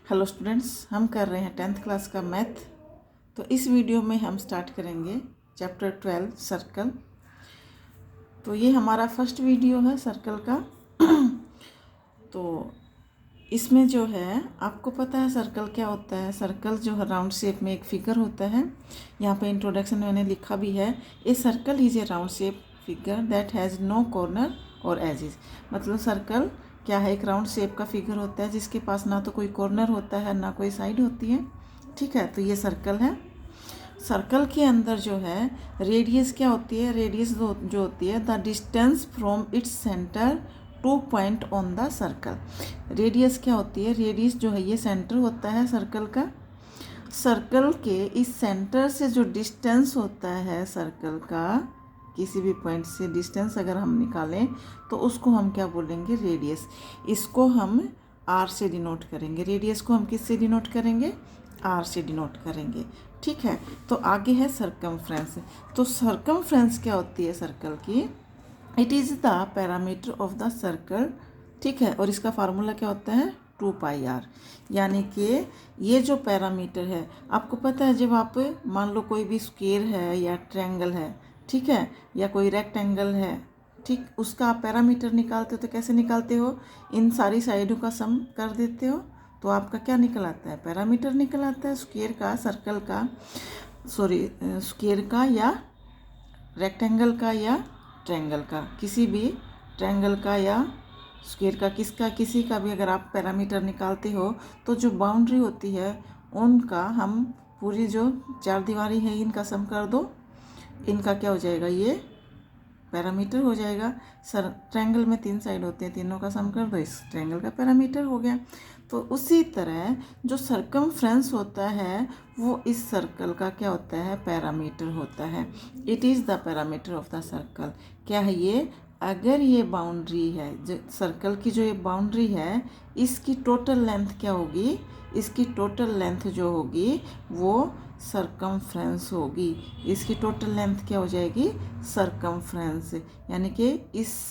Hello students, हम कर रहे हैं 10th क्लास का मैथ। तो इस वीडियो में हम स्टार्ट करेंगे चैप्टर 12 सर्कल। तो ये हमारा फर्स्ट वीडियो है सर्कल का। तो इसमें जो है आपको पता है सर्कल क्या होता है। सर्कल जो है राउंड शेप में एक फिगर होता है। यहाँ पे इंट्रोडक्शन में मैंने लिखा भी है, a circle is a round shape figure that has no corner और एजेस। मतलब सर्कल क्या है, एक राउंड शेप का फिगर होता है जिसके पास ना तो कोई कॉर्नर होता है ना कोई साइड होती है। ठीक है, तो ये सर्कल है। सर्कल के अंदर जो है रेडियस क्या होती है, रेडियस जो होती है the distance from its centre two point on the circle. Radius क्या होती है, रेडियस जो है ये सेंटर होता है सर्कल का। सर्कल के इस सेंटर से जो डिस्टेंस होता है सर्कल का, किसी भी पॉइंट से डिस्टेंस अगर हम निकालें तो उसको हम क्या बोलेंगे, रेडियस। इसको हम आर से डिनोट करेंगे। रेडियस को हम किस से डिनोट करेंगे, आर से डिनोट करेंगे। ठीक है, तो आगे है सरकमफ्रेंस। तो सरकमफ्रेंस क्या होती है सर्कल की, it is the parameter of the circle. ठीक है, और इसका फार्मूला क्या होता है 2πr। यानी कि ये जो पैरामीटर है, आपको पता है जब आप मान लो कोई भी स्क्वायर है या ट्रायंगल है, ठीक है, या कोई रेक्टेंगल है, ठीक, उसका आप पैरामीटर निकालते हो तो कैसे निकालते हो, इन सारी साइडों का सम कर देते हो तो आपका क्या निकल आता है, पैरामीटर निकल आता है स्क्वायर का, सर्कल का, सॉरी स्क्वायर का या रेक्टेंगल का या ट्रायंगल का, किसी भी ट्रायंगल का या स्क्वायर का, किसी का भी अगर आप पैरामीटर निकालते हो तो जो बाउंड्री होती है उनका हम पूरी जो चार दीवारी है इनका सम कर दो, इनका क्या हो जाएगा, ये पैरामीटर हो जाएगा। सर ट्रायंगल में 3 साइड होते हैं, तीनों का सम कर दो, इस ट्रायंगल का पैरामीटर हो गया। तो उसी तरह जो सरकमफ्रेंस होता है वो इस सर्कल का क्या होता है, पैरामीटर होता है। It is the parameter of the circle. क्या है ये, अगर ये बाउंड्री है, जो सर्कल की जो ये बाउंड्री है, इसकी टोटल लेंथ क्या होगी, इसकी टोटल लेंथ जो होगी वो सरकमफ्रेंस होगी। इसकी टोटल लेंथ क्या हो जाएगी, सरकमफ्रेंस। यानी कि इस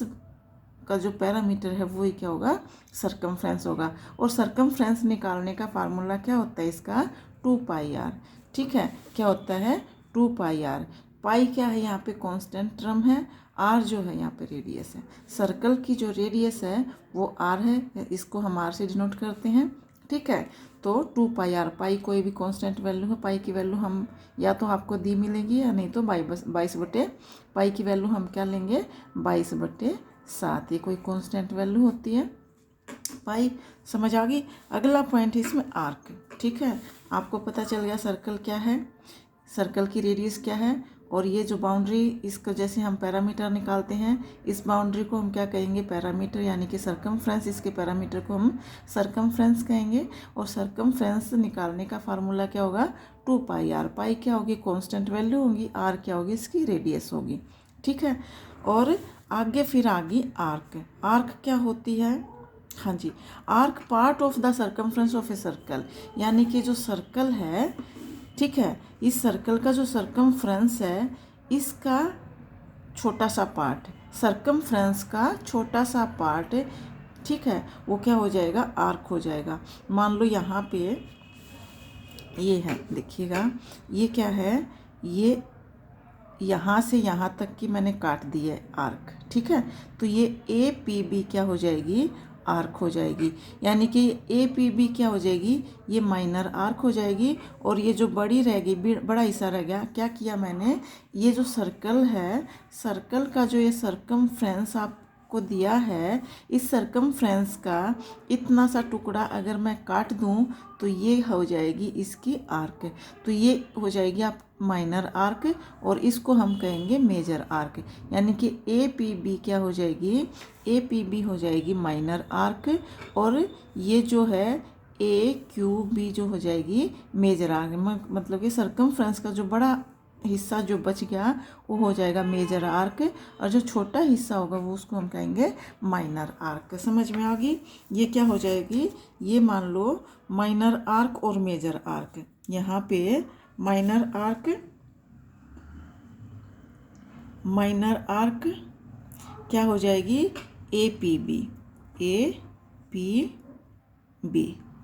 का जो पैरामीटर है वो ही क्या होगा, सरकमफ्रेंस होगा। और सरकमफ्रेंस निकालने का फार्मूला क्या होता है इसका, 2πr। ठीक है, क्या होता है 2πr। पाई क्या है यहाँ पे कांस्टेंट टर्म है, आर जो है यहाँ पे रेडियस है। सर्कल की जो रेडियस है वो आर है, इसको हम आर से डिनोट करते हैं। ठीक है, तो 2πr, पाई कोई भी कांस्टेंट वैल्यू है, पाई की वैल्यू हम या तो आपको दी मिलेगी या नहीं तो 22/, पाई की वैल्यू हम क्या लेंगे 22/7। ये कोई कांस्टेंट वैल्यू होती है पाई, समझ आ गई। अगला पॉइंट है इसमें आर्क। ठीक है, आपको पता चल गया सर्कल क्या है, सर्कल की रेडियस क्या है, और ये जो बाउंड्री, इसको जैसे हम पैरामीटर निकालते हैं, इस बाउंड्री को हम क्या कहेंगे, पैरामीटर, यानी कि सरकमफ्रेंस, इसके पैरामीटर को हम सरकमफ्रेंस कहेंगे। और सरकमफ्रेंस निकालने का फार्मूला क्या होगा, 2πr। पाई क्या होगी, कांस्टेंट वैल्यू होगी, आर क्या होगी, इसकी रेडियस होगी। ठीक है, और आगे फिर आगे आर्क। आर्क क्या होती है, हाँ जी, arc part of the circumference of a circle. यानी कि जो सर्कल है, ठीक है, इस सर्कल का जो सरकमफ्रेंस है इसका छोटा सा पार्ट, सरकमफ्रेंस का छोटा सा पार्ट, ठीक है, वो क्या हो जाएगा, आर्क हो जाएगा। मान लो यहाँ पे ये है, देखिएगा ये क्या है, ये यहाँ से यहाँ तक की मैंने काट दी है आर्क। ठीक है, तो ये APB क्या हो जाएगी, आर्क हो जाएगी। यानी कि APB क्या हो जाएगी, ये माइनर आर्क हो जाएगी। और ये जो बड़ी रहेगी, बड़ा हिस्सा रह गया, क्या किया मैंने, ये जो सर्कल है, सर्कल का जो ये सरकमफ्रेंस आपको दिया है, इस सरकमफ्रेंस का इतना सा टुकड़ा अगर मैं काट दूं तो ये हो जाएगी इसकी आर्क। तो ये हो जाएगी आप माइनर आर्क, और इसको हम कहेंगे मेजर आर्क। यानी कि APB क्या हो जाएगी, APB हो जाएगी माइनर आर्क, और ये जो है AQB जो हो जाएगी मेजर आर्क। मतलब कि सरकमफ्रेंस का जो बड़ा हिस्सा जो बच गया वो हो जाएगा मेजर आर्क, और जो छोटा हिस्सा होगा वो उसको हम कहेंगे माइनर आर्क। समझ में आ गई, ये क्या हो जाएगी, ये मान लो माइनर आर्क और मेजर आर्क। यहाँ पे माइनर आर्क क्या हो जाएगी, APB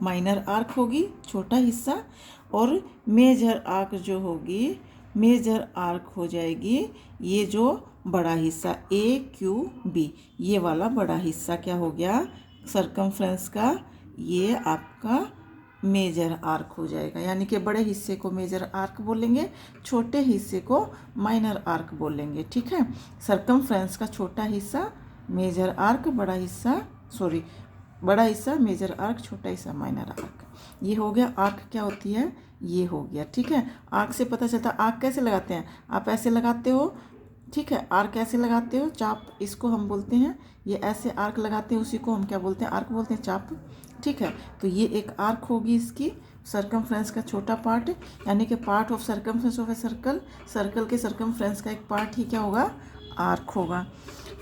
माइनर आर्क होगी, छोटा हिस्सा, और मेजर आर्क जो होगी, मेजर आर्क हो जाएगी ये जो बड़ा हिस्सा AQB, ये वाला बड़ा हिस्सा क्या हो गया सरकमफ्रेंस का, ये आपका मेजर आर्क हो जाएगा। यानी कि बड़े हिस्से को मेजर आर्क बोलेंगे, छोटे हिस्से को माइनर आर्क बोलेंगे। ठीक है, सरकमफ्रेंस का छोटा हिस्सा मेजर आर्क, बड़ा हिस्सा मेजर आर्क, छोटा हिस्सा माइनर आर्क। ये हो गया। आर्क क्या होती है, ये हो गया। ठीक है, आर्क से पता चलता है। आर्क कैसे लगाते हैं, आप ऐसे लगाते हो। ठीक है, आर्क ऐसे लगाते हो, चाप इसको हम बोलते हैं। ये ऐसे आर्क लगाते हैं, उसी को हम क्या बोलते हैं, आर्क बोलते हैं, चाप। ठीक है, तो ये एक आर्क होगी इसकी, सर्कमफ्रेंस का छोटा पार्ट, यानी कि part of circumference of a circle. Circle के सर्कमफ्रेंस का एक पार्ट ही क्या होगा, आर्क होगा।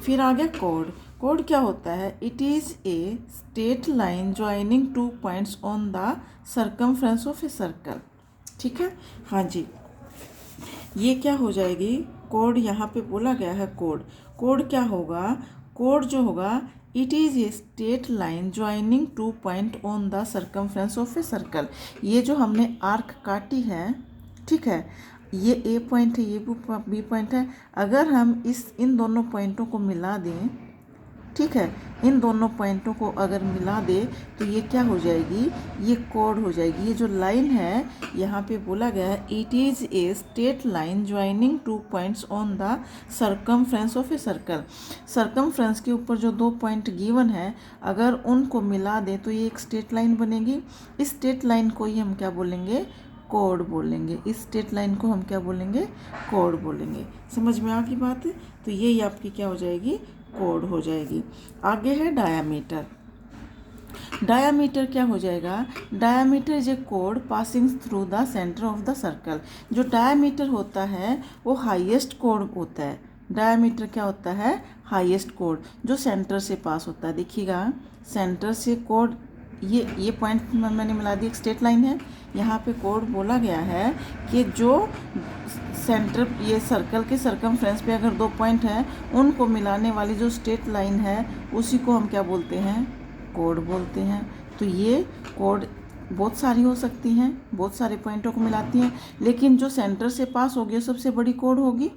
फिर आ गया कोड। कोड क्या होता है, it is a straight line joining 2 points on the circumference of a circle. ठीक है, हाँ जी, ये क्या हो जाएगी, कोड यहाँ पे बोला गया है। कोड क्या होगा, कोड जो होगा, it is a straight line joining 2 point on the circumference of a circle. ये जो हमने आर्क काटी है, ठीक है, ये A पॉइंट है, ये B पॉइंट है। अगर हम इन दोनों पॉइंटों को मिला दें, ठीक है, इन दोनों पॉइंटों को अगर मिला दे तो ये क्या हो जाएगी, ये कोड हो जाएगी। ये जो लाइन है यहाँ पे बोला गया है, it is a straight line joining 2 points on the circumference of a circle. Circumference के ऊपर जो 2 पॉइंट गिवन है, अगर उनको मिला दें तो ये एक स्ट्रेट लाइन बनेगी। इस स्ट्रेट लाइन को ही हम क्या बोलेंगे, कोड बोलेंगे। इस स्ट्रेट लाइन को हम क्या बोलेंगे, कोड बोलेंगे। समझ में आ गई बात। तो ये आपकी क्या हो जाएगी, कोड हो जाएगी। आगे है डायामीटर। डायामीटर क्या हो जाएगा, diameter is a code passing through the centre of the circle. जो डायामीटर होता है वो हाईएस्ट कोड होता है। डायामीटर क्या होता है, हाईएस्ट कोड जो सेंटर से पास होता है। देखिएगा, सेंटर से कोड, ये पॉइंट मैंने मिला दी, एक स्ट्रेट लाइन है। यहाँ पे कोड बोला गया है कि जो सेंटर, ये सर्कल के सर्कमफ्रेंस पे अगर 2 पॉइंट हैं, उनको मिलाने वाली जो स्ट्रेट लाइन है उसी को हम क्या बोलते हैं, कोड बोलते हैं। तो ये कोड बहुत सारी हो सकती हैं, बहुत सारे पॉइंटों को मिलाती हैं, लेकिन जो सेंटर से पास होगी सबसे बड़ी कोड होगी।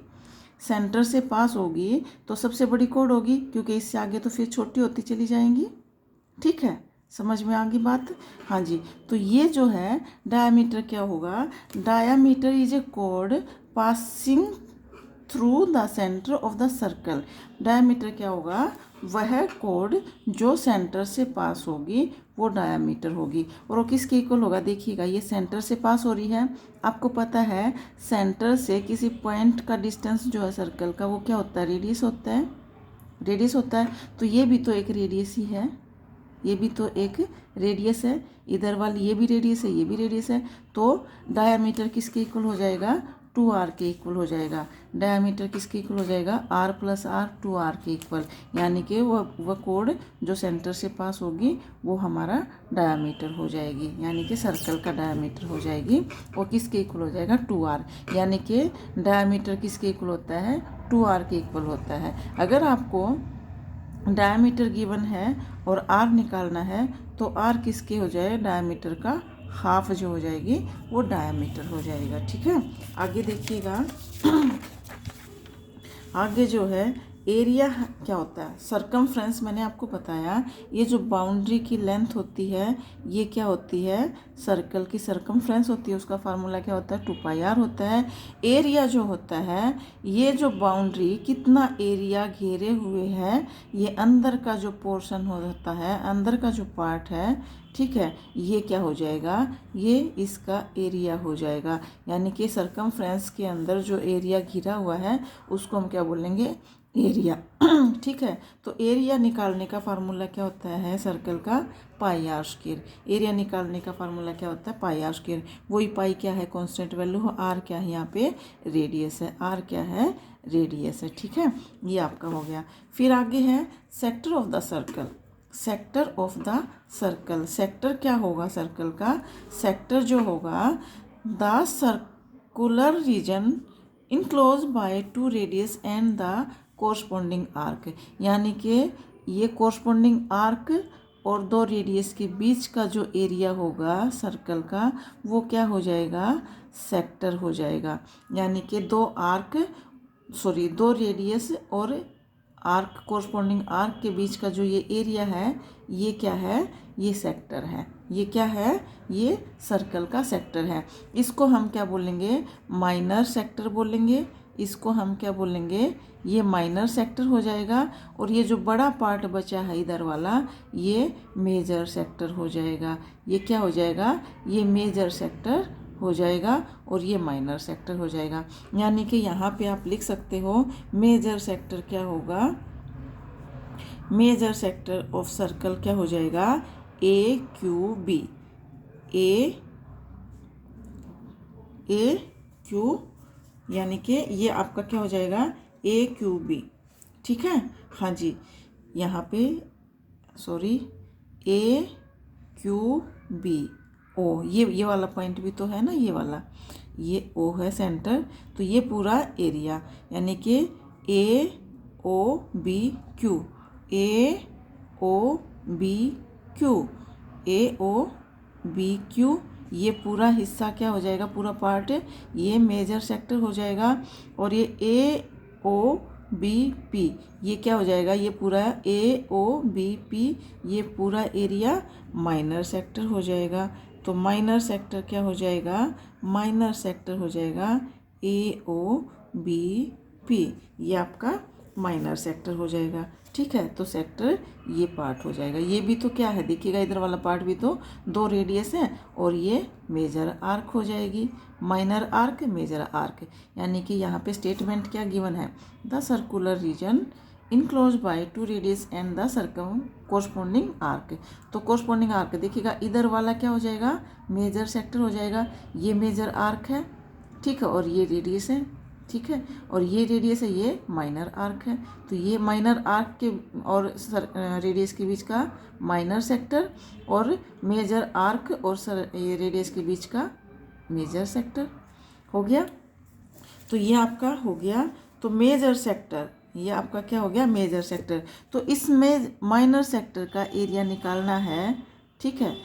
सेंटर से पास होगी तो सबसे बड़ी कोड होगी, क्योंकि इससे आगे तो फिर छोटी होती चली जाएंगी। ठीक है, समझ में आ गई बात। हाँ जी, तो ये जो है डायामीटर क्या होगा, diameter is a code passing through the centre of the circle. Diameter क्या होगा, वह कोड जो सेंटर से पास होगी वो डायामीटर होगी। और वो किसके इक्वल होगा, देखिएगा, ये सेंटर से पास हो रही है। आपको पता है सेंटर से किसी पॉइंट का डिस्टेंस जो है सर्कल का, वो क्या होता है, रेडियस होता है, रेडियस होता है। तो ये भी तो एक रेडियस ही है, ये भी तो एक रेडियस है। इधर वाली ये भी रेडियस है, ये भी रेडियस है। तो डायामीटर किसके इक्वल हो जाएगा, 2r के इक्वल हो जाएगा। डायामीटर किसके इक्वल हो जाएगा, r + r 2r के इक्वल। यानी कि वह कोड जो सेंटर से पास होगी वो हमारा डायामीटर हो जाएगी, यानी कि सर्कल का डायामीटर हो जाएगी। वो किसके इक्वल हो जाएगा, 2r। यानी कि डायामीटर किसके इक्वल होता है, 2r के इक्वल होता है। अगर आपको डायामीटर गिवन है और r निकालना है तो r किसके हो जाए, डायामीटर का हाफ जो हो जाएगी वो डायामीटर हो जाएगा। ठीक है, आगे देखिएगा। आगे जो है एरिया क्या होता है, सर्कमफ्रेंस मैंने आपको बताया, ये जो बाउंड्री की लेंथ होती है ये क्या होती है, सर्कल की सर्कमफ्रेंस होती है, उसका फार्मूला क्या होता है, 2πr होता है। एरिया जो होता है, ये जो बाउंड्री कितना एरिया घेरे हुए है, ये अंदर का जो पोर्शन होता है, अंदर का जो पार्ट है, ठीक है, ये क्या हो जाएगा, ये इसका एरिया हो जाएगा। यानी कि सर्कमफ्रेंस के अंदर जो एरिया घिरा हुआ है उसको हम क्या बोलेंगे, एरिया। ठीक है, तो एरिया निकालने का फार्मूला क्या होता है सर्कल का, πr²। एरिया निकालने का फार्मूला क्या होता है, πr²। वही पाई क्या है, कांस्टेंट वैल्यू हो, r क्या है यहाँ पे, रेडियस है, r क्या है, रेडियस है। ठीक है, ये आपका हो गया। फिर आगे है sector of the circle. Sector of the circle, sector क्या होगा सर्कल का, सेक्टर जो होगा, the circular region enclose by 2 radius and the corresponding arc. यानी कि ये कोरस्पॉन्डिंग आर्क और 2 रेडियस के बीच का जो एरिया होगा सर्कल का वो क्या हो जाएगा, सेक्टर हो जाएगा। यानी कि 2 रेडियस और आर्क कोरस्पॉन्डिंग आर्क के बीच का जो ये एरिया है ये क्या है, ये सेक्टर है। ये क्या है, ये सर्कल का सेक्टर है। इसको हम क्या बोलेंगे, माइनर सेक्टर बोलेंगे। इसको हम क्या बोलेंगे, ये माइनर सेक्टर हो जाएगा। और ये जो बड़ा पार्ट बचा है इधर वाला ये मेजर सेक्टर हो जाएगा। ये क्या हो जाएगा, ये मेजर सेक्टर हो जाएगा और ये माइनर सेक्टर हो जाएगा। यानी कि यहाँ पे आप लिख सकते हो मेजर सेक्टर क्या होगा, मेजर सेक्टर ऑफ सर्कल क्या हो जाएगा, AQB। AQ यानी कि ये आपका क्या हो जाएगा, AQB। ठीक है, हाँ जी, यहाँ पे AQB ओ, ये वाला पॉइंट भी तो है ना, ये वाला, ये O है सेंटर। तो ये पूरा एरिया यानी कि AOBQ, AOBQ, ये पूरा हिस्सा क्या हो जाएगा, पूरा पार्ट ये मेजर सेक्टर हो जाएगा। और ये AOBP ये क्या हो जाएगा, ये पूरा AOBP ये पूरा एरिया माइनर सेक्टर हो जाएगा। तो माइनर सेक्टर क्या हो जाएगा, माइनर सेक्टर हो जाएगा AOBP, ये आपका माइनर सेक्टर हो जाएगा। ठीक है, तो सेक्टर ये पार्ट हो जाएगा। ये भी तो क्या है, देखिएगा इधर वाला पार्ट भी तो 2 रेडियस है और ये मेजर आर्क हो जाएगी, माइनर आर्क मेजर आर्क। यानी कि यहाँ पे स्टेटमेंट क्या गिवन है, the circular region enclose by 2 radius and the circum corresponding arc. तो कोरस्पॉन्डिंग आर्क देखिएगा इधर वाला क्या हो जाएगा, मेजर सेक्टर हो जाएगा। ये मेजर आर्क है, ठीक है, और ये रेडियस है, ठीक है, और ये रेडियस है, ये माइनर आर्क है। तो ये माइनर आर्क के और रेडियस के बीच का माइनर सेक्टर और मेजर आर्क और ये रेडियस के बीच का मेजर सेक्टर हो गया। तो ये आपका हो गया। तो मेजर सेक्टर ये आपका क्या हो गया, मेजर सेक्टर। तो इसमें माइनर सेक्टर का एरिया निकालना है। ठीक है,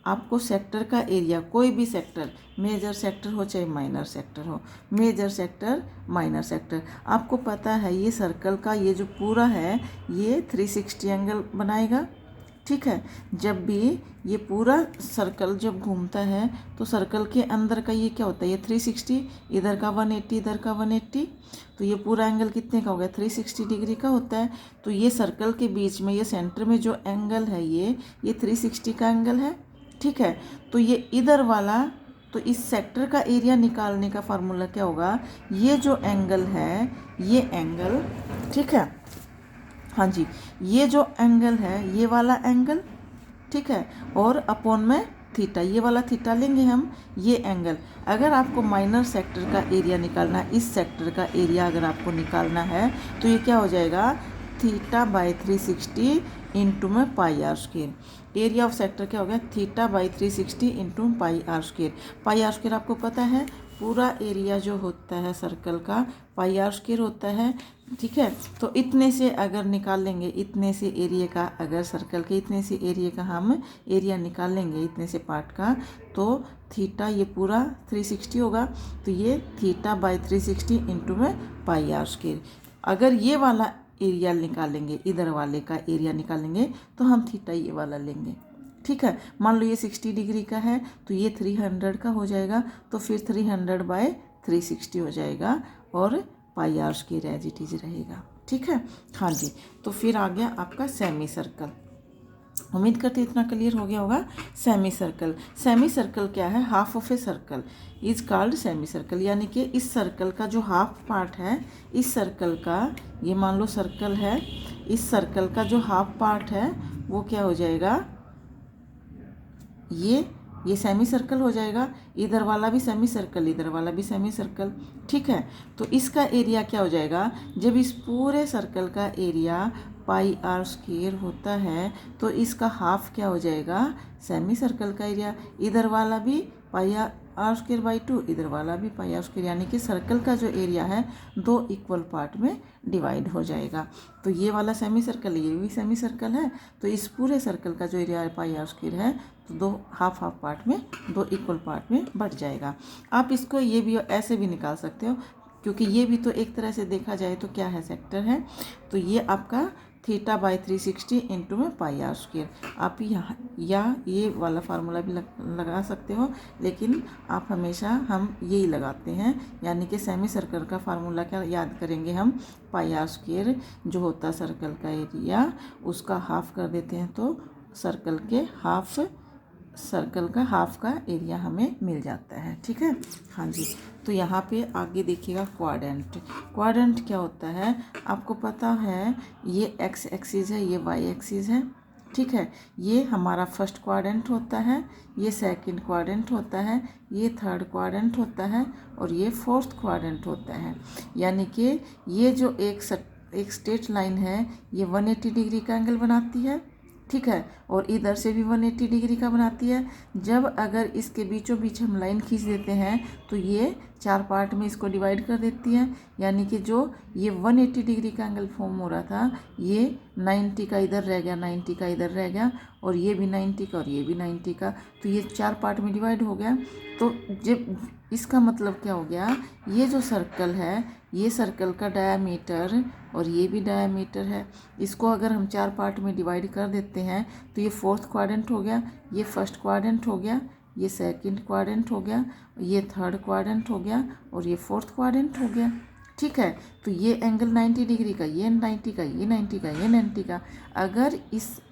आपको सेक्टर का एरिया, कोई भी सेक्टर, मेजर सेक्टर हो चाहे माइनर सेक्टर हो, मेजर सेक्टर माइनर सेक्टर, आपको पता है ये सर्कल का ये जो पूरा है ये 360 एंगल बनाएगा। ठीक है, जब भी ये पूरा सर्कल जब घूमता है तो सर्कल के अंदर का ये क्या होता है, ये 360, इधर का 180, इधर का 180, तो ये पूरा एंगल कितने का हो गया, 360 डिग्री का होता है। तो ये सर्कल के बीच में ये सेंटर में जो एंगल है ये 360 का एंगल है। ठीक है, तो ये इधर वाला, तो इस सेक्टर का एरिया निकालने का फार्मूला क्या होगा, ये जो एंगल है ये एंगल, ठीक है, हाँ जी, ये जो एंगल है ये वाला एंगल, ठीक है, और अपॉन में थीटा, ये वाला थीटा लेंगे हम, ये एंगल। अगर आपको माइनर सेक्टर का एरिया निकालना है, इस सेक्टर का एरिया अगर आपको निकालना है तो ये क्या हो जाएगा, थीटा बाई 360 इंटू में pi r square. Area of sector क्या हो गया, theta by 360 into pi r square. Pi r square आपको पता है पूरा एरिया जो होता है सर्कल का पाई आर स्क्वेयर होता है। ठीक है, तो इतने से अगर निकाल लेंगे, इतने से एरिया का, अगर सर्कल के इतने से एरिया का हम एरिया निकाल लेंगे, इतने से पार्ट का, तो थीटा ये पूरा 360 होगा। तो ये थीटा बाई 360 इंटू में पाई आर स्क्वेयर। अगर ये वाला एरिया निकालेंगे, इधर वाले का एरिया निकालेंगे तो हम थीटा ये वाला लेंगे। ठीक है, मान लो ये 60 डिग्री का है तो ये 300 का हो जाएगा, तो फिर 300 बाय 360 हो जाएगा और pi r square as it is रहेगा। ठीक है, हाँ जी, तो फिर आ गया आपका सेमी सर्कल। उम्मीद करते इतना क्लियर हो गया होगा। सेमी सर्कल, सेमी सर्कल क्या है, half of a circle is called semi circle. यानी कि इस सर्कल का जो हाफ पार्ट है, इस सर्कल का, ये मान लो सर्कल है, इस सर्कल का जो हाफ पार्ट है वो क्या हो जाएगा, ये ये सेमी सर्कल हो जाएगा, इधर वाला भी सेमी सर्कल, इधर वाला भी सेमी सर्कल। ठीक है, तो इसका एरिया क्या हो जाएगा, जब इस पूरे सर्कल का एरिया पाई आर स्क्वायर होता है तो इसका हाफ क्या हो जाएगा, सेमी सर्कल का एरिया। इधर वाला भी पाई आर स्क्वायर बाई 2, इधर वाला भी पाई आर स्क्वायर, यानी कि सर्कल का जो एरिया है 2 इक्वल पार्ट में डिवाइड हो जाएगा। तो ये वाला सेमी सर्कल, ये भी सेमी सर्कल है, तो इस पूरे सर्कल का जो एरिया पाई आर स्क्वायर है तो 2 हाफ पार्ट में, 2 इक्वल पार्ट में बट जाएगा। आप इसको ये भी ऐसे भी निकाल सकते हो, क्योंकि ये भी तो एक तरह से देखा जाए तो क्या है, सेक्टर है। तो ये आपका थीटा बाई 360 इंटू में पाई आर स्क्वायर। आप यहाँ या ये वाला फार्मूला भी लगा सकते हो, लेकिन आप हमेशा हम यही लगाते हैं, यानी कि सेमी सर्कल का फार्मूला क्या याद करेंगे हम, पाई आर स्क्वायर जो होता है सर्कल का एरिया, उसका हाफ कर देते हैं तो सर्कल का हाफ का एरिया हमें मिल जाता है। ठीक है, हाँ जी। तो यहाँ पे आगे देखिएगा क्वाड्रेंट। क्वाड्रेंट क्या होता है, आपको पता है ये एक्स एक्सिस है, ये वाई एक्सिस है। ठीक है, ये हमारा फर्स्ट क्वाड्रेंट होता है, ये सेकंड क्वाड्रेंट होता है, ये थर्ड क्वाड्रेंट होता है और ये फोर्थ क्वाड्रेंट होता है। यानी कि ये जो एक स्ट्रेट लाइन है ये 180 डिग्री का एंगल बनाती है। ठीक है, और इधर से भी 180 डिग्री का बनाती है। जब अगर इसके बीचों बीच हम लाइन खींच देते हैं तो ये 4 पार्ट में इसको डिवाइड कर देती है, यानी कि जो ये 180 डिग्री का एंगल फॉर्म हो रहा था ये 90 का इधर रह गया, 90 का इधर रह गया, और ये भी 90 का और ये भी 90 का, तो ये 4 पार्ट में डिवाइड हो गया। तो जब इसका मतलब क्या हो गया, ये जो सर्कल है ये सर्कल का डायामीटर और ये भी डायामीटर है, इसको अगर हम 4 पार्ट में डिवाइड कर देते हैं तो ये फोर्थ क्वाड्रेंट हो गया, ये फर्स्ट क्वाड्रेंट हो गया, ये सेकंड क्वाड्रेंट हो गया, ये थर्ड क्वाड्रेंट हो गया और ये फोर्थ क्वाड्रेंट हो गया। ठीक है, तो ये एंगल 90 डिग्री का, ये 90 का, ये 90 का, ये 90 का। अगर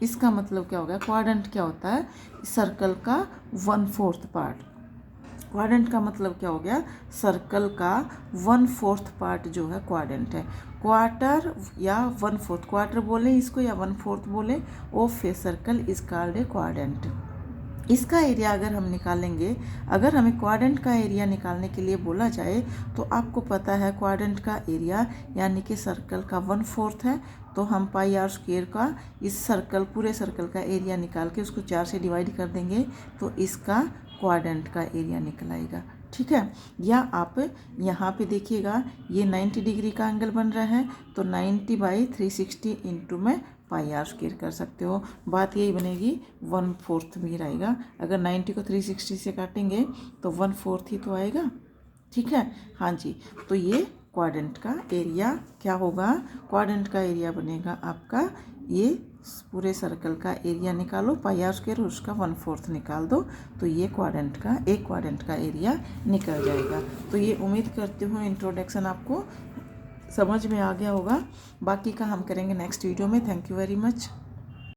इसका मतलब क्या हो गया, क्वाड्रेंट क्या होता है, सर्कल का 1/4 पार्ट। क्वाड्रेंट का मतलब क्या हो गया, सर्कल का 1/4 पार्ट जो है क्वाड्रेंट है। क्वार्टर या 1/4, क्वार्टर बोले इसको या 1/4 बोले, of a circle is called a quadrant. इसका एरिया अगर हम निकालेंगे, अगर हमें क्वाड्रेंट का एरिया निकालने के लिए बोला जाए तो आपको पता है क्वाड्रेंट का एरिया यानी कि सर्कल का 1/4 है, तो हम पाई आर स्क्वायर का इस सर्कल, पूरे सर्कल का एरिया निकाल के उसको 4 से डिवाइड कर देंगे तो इसका क्वाड्रेंट का एरिया निकल आएगा। ठीक है, या आप यहाँ पे देखिएगा ये 90 डिग्री का एंगल बन रहा है, तो 90/360 इंटू में पाई आर स्क्वायर कर सकते हो। बात यही बनेगी, 1/4 भी रहेगा। अगर 90 को 360 से काटेंगे तो 1/4 ही तो आएगा। ठीक है, हाँ जी। तो ये क्वाड्रेंट का एरिया क्या होगा, क्वाड्रेंट का एरिया बनेगा आपका, ये पूरे सर्कल का एरिया निकालो पाई आर स्क्वायर और उसका 1/4 निकाल दो, तो ये क्वाड्रेंट का, एक क्वाड्रेंट का एरिया निकल जाएगा। तो ये उम्मीद करती हूँ इंट्रोडक्शन आपको समझ में आ गया होगा। बाकी का हम करेंगे नेक्स्ट वीडियो में। Thank you very much.